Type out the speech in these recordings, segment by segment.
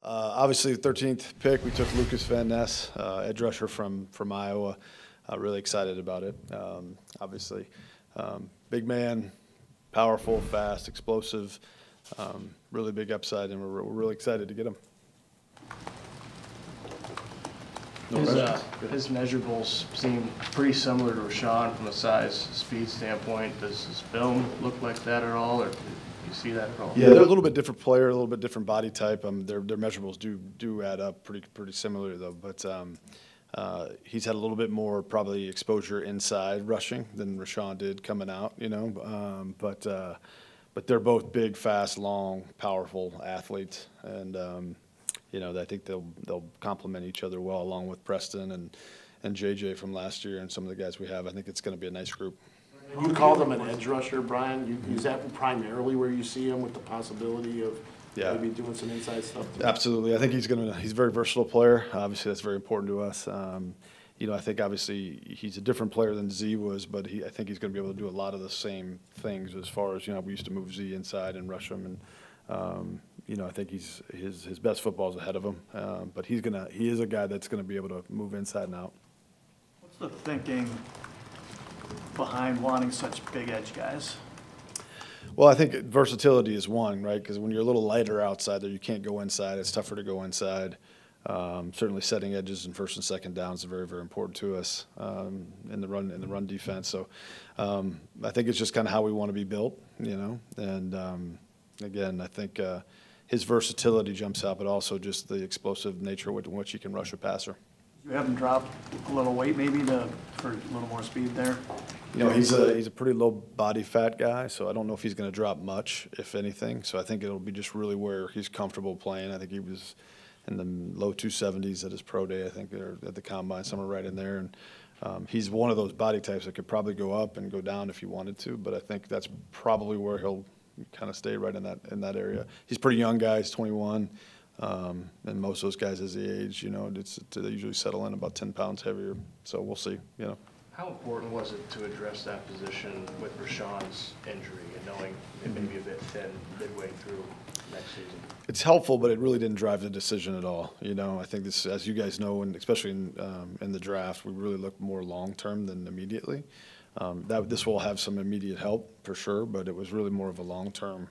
Obviously, the 13th pick, we took Lukas Van Ness, edge rusher from Iowa. Really excited about it. Obviously, big man, powerful, fast, explosive, really big upside, and we're really excited to get him. His measurables seem pretty similar to Rashawn from a size, speed standpoint. Does his film look like that at all, or do you see that at all? Yeah, they're a little bit different player, a little bit different body type. Their measurables do add up pretty similar though. But he's had a little bit more probably exposure inside rushing than Rashawn did coming out. But they're both big, fast, long, powerful athletes, and I think they'll complement each other well, along with Preston and JJ from last year and some of the guys we have. I think it's going to be a nice group. You call them an edge rusher, Brian. Is that primarily where you see him with the possibility of maybe doing some inside stuff too? Absolutely. I think he's a very versatile player. Obviously, that's very important to us. I think obviously he's a different player than Z was, but I think he's going to be able to do a lot of the same things as far as, we used to move Z inside and rush him. And, I think his best football is ahead of him. But he is a guy that's going to be able to move inside and out. What's the thinking behind wanting such big edge guys? Well, I think versatility is one, right? Because when you're a little lighter outside there, you can't go inside. It's tougher to go inside. Certainly, setting edges in first and second downs is very, very important to us in the run defense. So, I think it's just kind of how we want to be built, And again, I think his versatility jumps out, but also just the explosive nature with which he can rush a passer. You have him drop a little weight maybe for a little more speed there? He's a pretty low body fat guy, so I don't know if he's going to drop much, if anything. So I think it'll be just really where he's comfortable playing. I think he was in the low 270s at his pro day, I think, or at the combine, somewhere right in there. And he's one of those body types that could probably go up and go down if he wanted to, but I think that's probably where he'll kind of stay right in that area. He's a pretty young guy. He's 21. And most of those guys as the age, they usually settle in about 10 pounds heavier. So we'll see, How important was it to address that position with Rashawn's injury and knowing it may be a bit thin midway through next season? It's helpful, but it really didn't drive the decision at all. I think this, as you guys know, and especially in the draft, we really look more long-term than immediately. This will have some immediate help for sure, but it was really more of a long-term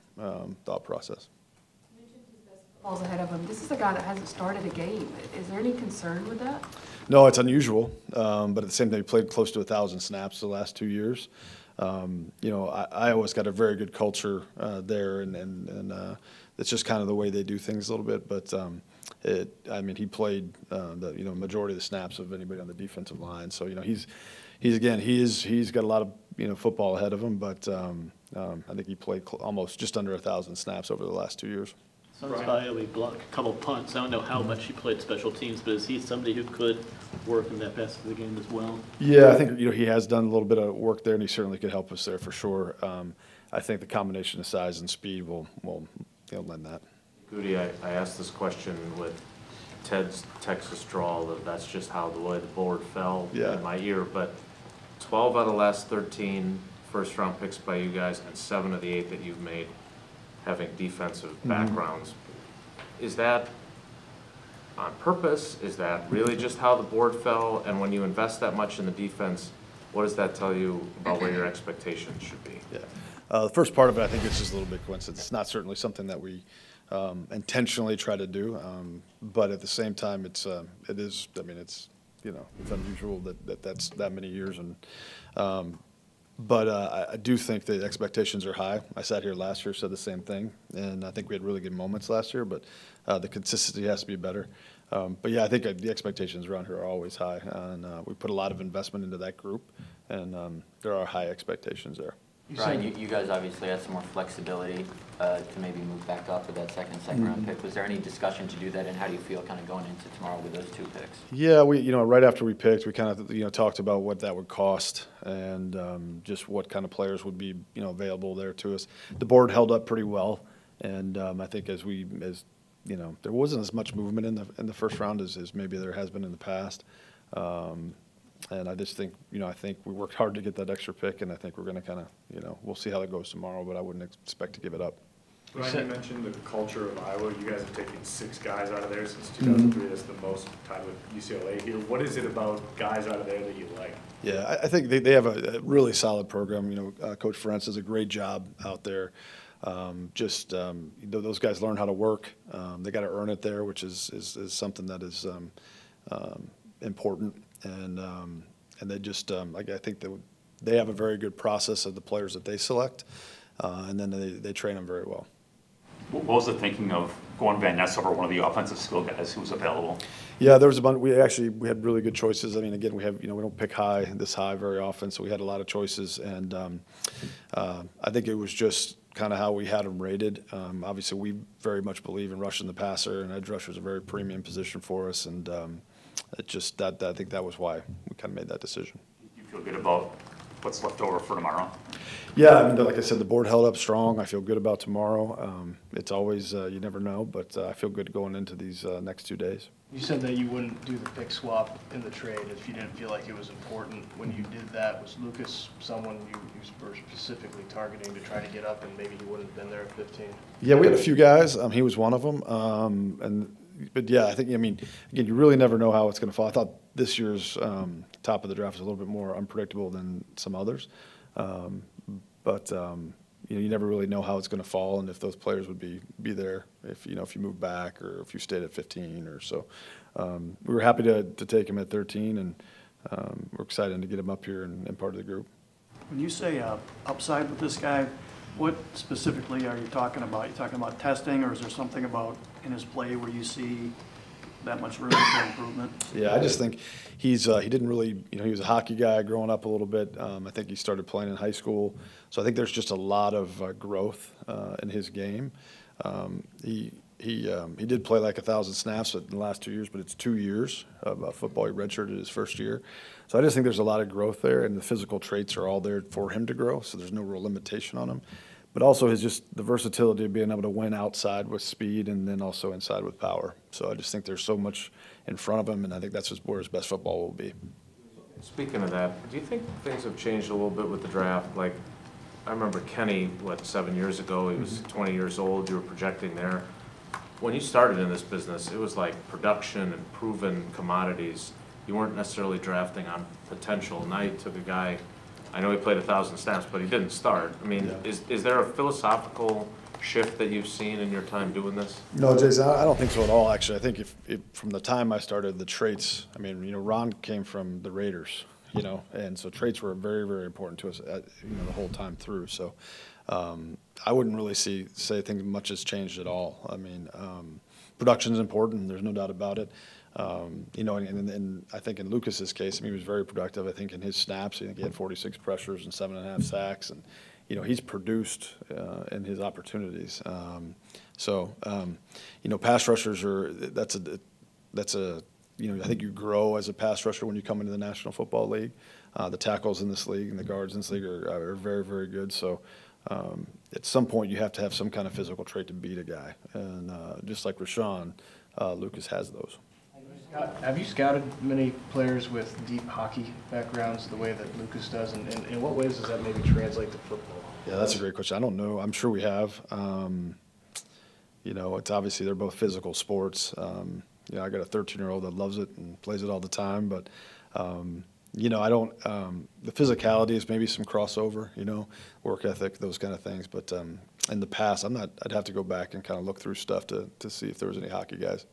thought process. Balls ahead of him. This is a guy that hasn't started a game. Is there any concern with that? No, it's unusual, but at the same time, he played close to 1,000 snaps the last 2 years. Iowa's got a very good culture there, and it's just kind of the way they do things a little bit. But he played the majority of the snaps of anybody on the defensive line. So he's got a lot of football ahead of him. But I think he played almost just under 1,000 snaps over the last 2 years. Sounds like he blocked a couple punts. I don't know how much he played special teams, but is he somebody who could work in that facet of the game as well? Yeah, I think he has done a little bit of work there, and he certainly could help us there for sure. I think the combination of size and speed will lend that. Goody, I asked this question with Ted's Texas draw. That's just how the way the board fell in my ear. But 12 out of the last 13 first-round picks by you guys, and 7 of the 8 that you've made having defensive backgrounds. Is that on purpose? Is that really just how the board fell? And when you invest that much in the defense, what does that tell you about where your expectations should be? Yeah, the first part of it, I think it's just a little bit coincidence. It's not certainly something that we intentionally try to do, but at the same time, it's unusual that's that many years. And But I do think the expectations are high. I sat here last year, said the same thing, and I think we had really good moments last year, but the consistency has to be better. But yeah, I think the expectations around here are always high, and we put a lot of investment into that group, and there are high expectations there. Brian, you guys obviously had some more flexibility to maybe move back up with that second round pick. Was there any discussion to do that, and how do you feel kind of going into tomorrow with those 2 picks? Yeah, we right after we picked, we kind of talked about what that would cost and just what kind of players would be available there to us. The board held up pretty well, and I think as there wasn't as much movement in the first round as maybe there has been in the past. And I just think, I think we worked hard to get that extra pick, and I think we're going to kind of, we'll see how that goes tomorrow, but I wouldn't expect to give it up. Brian, you mentioned the culture of Iowa. You guys have taken 6 guys out of there since 2003. That's the most tied with UCLA here. What is it about guys out of there that you like? Yeah, I think they have a really solid program. Coach Ferentz does a great job out there. Those guys learn how to work. They got to earn it there, which is something that is important. And they just, I think that they have a very good process of the players that they select, and then they train them very well. What was the thinking of going Van Ness over one of the offensive skill guys who was available? Yeah, there was a bunch. We had really good choices. I mean, again, we don't pick this high very often, so we had a lot of choices, and I think it was just kind of how we had them rated. Obviously, we very much believe in rushing the passer, and edge rusher is a very premium position for us, and I think that was why we kind of made that decision. You feel good about what's left over for tomorrow? Yeah, I mean, like I said, the board held up strong. I feel good about tomorrow. It's always, you never know, but I feel good going into these next 2 days. You said that you wouldn't do the pick swap in the trade if you didn't feel like it was important. When you did that, was Lukas someone you were specifically targeting to try to get up, and maybe he wouldn't have been there at 15? Yeah, we had a few guys. He was one of them. But yeah, I mean, again, you really never know how it's going to fall. I thought this year's top of the draft was a little bit more unpredictable than some others. But you never really know how it's going to fall, and if those players would be there if you move back or if you stayed at 15 or so. We were happy to take him at 13, and we're excited to get him up here and part of the group. When you say upside with this guy, what specifically are you talking about? Are you talking about testing, or is there something about in his play where you see that much room for improvement? Yeah, I just think he didn't really, he was a hockey guy growing up a little bit. I think he started playing in high school. So I think there's just a lot of growth in his game. He did play like 1,000 snaps in the last 2 years, but it's 2 years of football. He redshirted his first year. So I just think there's a lot of growth there, and the physical traits are all there for him to grow, so there's no real limitation on him. But also the versatility of being able to win outside with speed and then also inside with power. So I just think there's so much in front of him, and I think that's where his best football will be. Speaking of that, do you think things have changed a little bit with the draft? Like, I remember Kenny, 7 years ago, he was 20 years old, you were projecting there. When you started in this business, it was like production and proven commodities. You weren't necessarily drafting on potential. Now you took a guy, I know he played 1,000 snaps, but he didn't start. I mean, yeah. Is there a philosophical shift that you've seen in your time doing this? No, Jason, I don't think so at all, actually. I think if from the time I started, the traits, I mean, Ron came from the Raiders, and so traits were very, very important to us, the whole time through. So I wouldn't really say things much has changed at all. I mean, production is important. There's no doubt about it. And I think in Lucas's case, he was very productive. I think in his snaps, he had 46 pressures and 7.5 sacks, and he's produced in his opportunities. Pass rushers that's a I think you grow as a pass rusher when you come into the National Football League. The tackles in this league and the guards in this league are very, very good. So at some point you have to have some kind of physical trait to beat a guy, and just like Rashawn, Lukas has those. Have you scouted many players with deep hockey backgrounds the way that Lukas does, and in what ways does that maybe translate to football? Yeah, that's a great question. I don't know. I'm sure we have. It's obviously they're both physical sports. I got a 13-year-old that loves it and plays it all the time, but I don't. The physicality is maybe some crossover, work ethic, those kind of things. But in the past, I'd have to go back and kind of look through stuff to see if there was any hockey guys.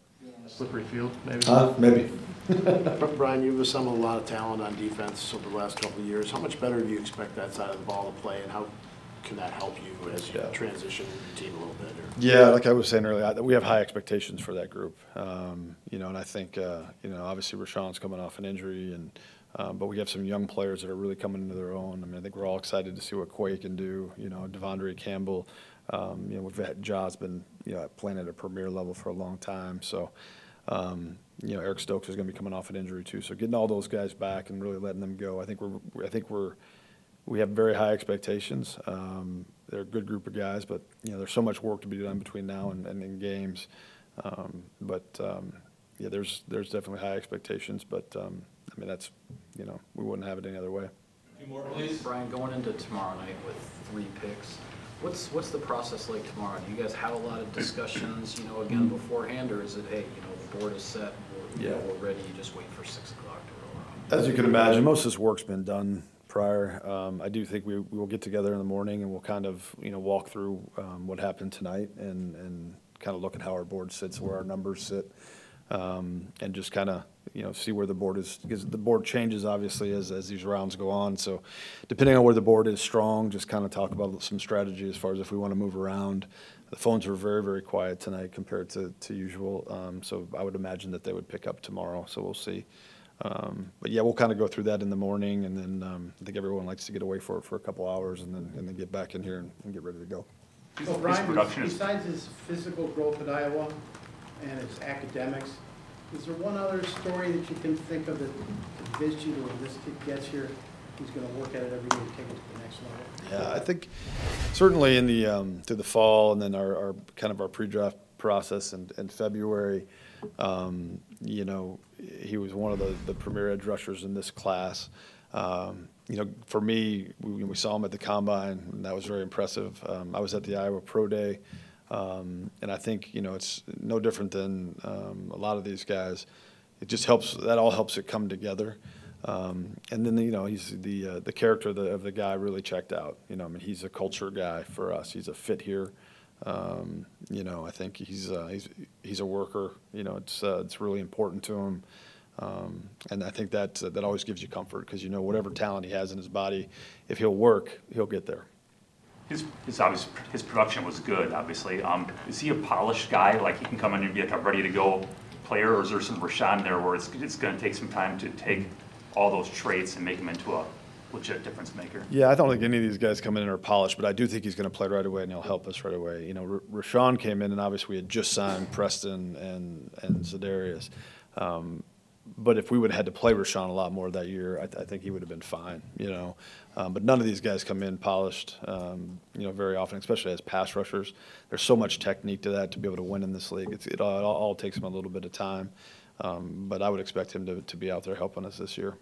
Slippery field, maybe? Maybe. Brian, you've assembled a lot of talent on defense over the last couple of years. How much better do you expect that side of the ball to play, and how can that help you as you transition your team a little bit? Yeah, like I was saying earlier, we have high expectations for that group. And I think, obviously Rashawn's coming off an injury, but we have some young players that are really coming into their own. I mean, I think we're all excited to see what Quay can do. Devondre Campbell. We've had Ja's been playing at a premier level for a long time. So, Eric Stokes is going to be coming off an injury too. So getting all those guys back and really letting them go, I think we have very high expectations. They're a good group of guys, but there's so much work to be done between now and in games. There's definitely high expectations. But that's we wouldn't have it any other way. A few more, please. Brian, going into tomorrow night with 3 picks, What's the process like tomorrow? Do you guys have a lot of discussions, again, beforehand, or is it, hey, the board is set, we're ready, you just wait for 6 o'clock to roll out? As you can imagine, most of this work's been done prior. I do think we will get together in the morning and we'll kind of, walk through what happened tonight and kind of look at how our board sits, where our numbers sit, and just kind of, see where the board is, because the board changes obviously as these rounds go on. So depending on where the board is strong, just kind of talk about some strategy as far as if we want to move around. The phones were very, very quiet tonight compared to usual. So I would imagine that they would pick up tomorrow. So we'll see. But yeah, we'll kind of go through that in the morning, and then I think everyone likes to get away for a couple hours and then get back in here and get ready to go. So Brian, besides his physical growth at Iowa and his academics, is there one other story that you can think of that convinced you that when this kid gets here, he's going to work at it every day to take it to the next level? Yeah, I think certainly in the through the fall and then our kind of our pre-draft process in February, he was one of the premier edge rushers in this class. For me, we saw him at the combine, and that was very impressive. I was at the Iowa Pro Day, and I think, it's no different than a lot of these guys. It just helps, that all helps it come together. And then, he's the character of the guy really checked out. He's a culture guy for us. He's a fit here. I think he's a worker. It's really important to him. And I think that always gives you comfort because, whatever talent he has in his body, if he'll work, he'll get there. His production was good, obviously. Is he a polished guy? Like he can come in and be like a ready to go player, or is there some Rashawn there where it's going to take some time to take all those traits and make him into a legit difference maker? Yeah, I don't think any of these guys come in and are polished, but I do think he's going to play right away and he'll help us right away. Rashawn came in and obviously we had just signed Preston and Zedarius. But if we would have had to play Rashawn a lot more that year, I think he would have been fine, But none of these guys come in polished, very often, especially as pass rushers. There's so much technique to that to be able to win in this league. It all takes him a little bit of time. But I would expect him to be out there helping us this year.